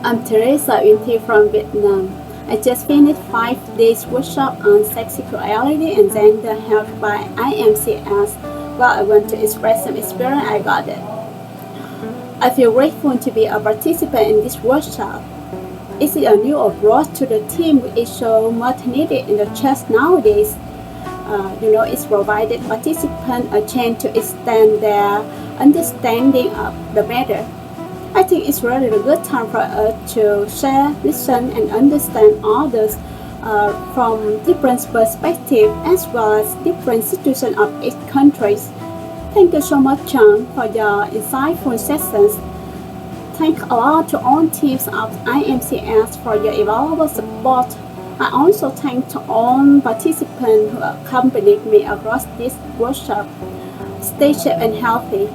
I'm Teresa Uyen from Vietnam. I just finished 5 days workshop on sexuality and gender health by IMCS. Well, I want to express some experience I got it. I feel grateful to be a participant in this workshop. It's a new approach to the team which is so much needed in the church nowadays. It's provided participants a chance to extend their understanding of the matter. I think it's really a good time for us to share, listen, and understand others from different perspectives as well as different situations of each country. Thank you so much, Tran, for your insightful sessions. Thanks a lot to all teams of IMCS for your invaluable support. I also thank to all participants who accompanied me across this workshop. Stay safe and healthy.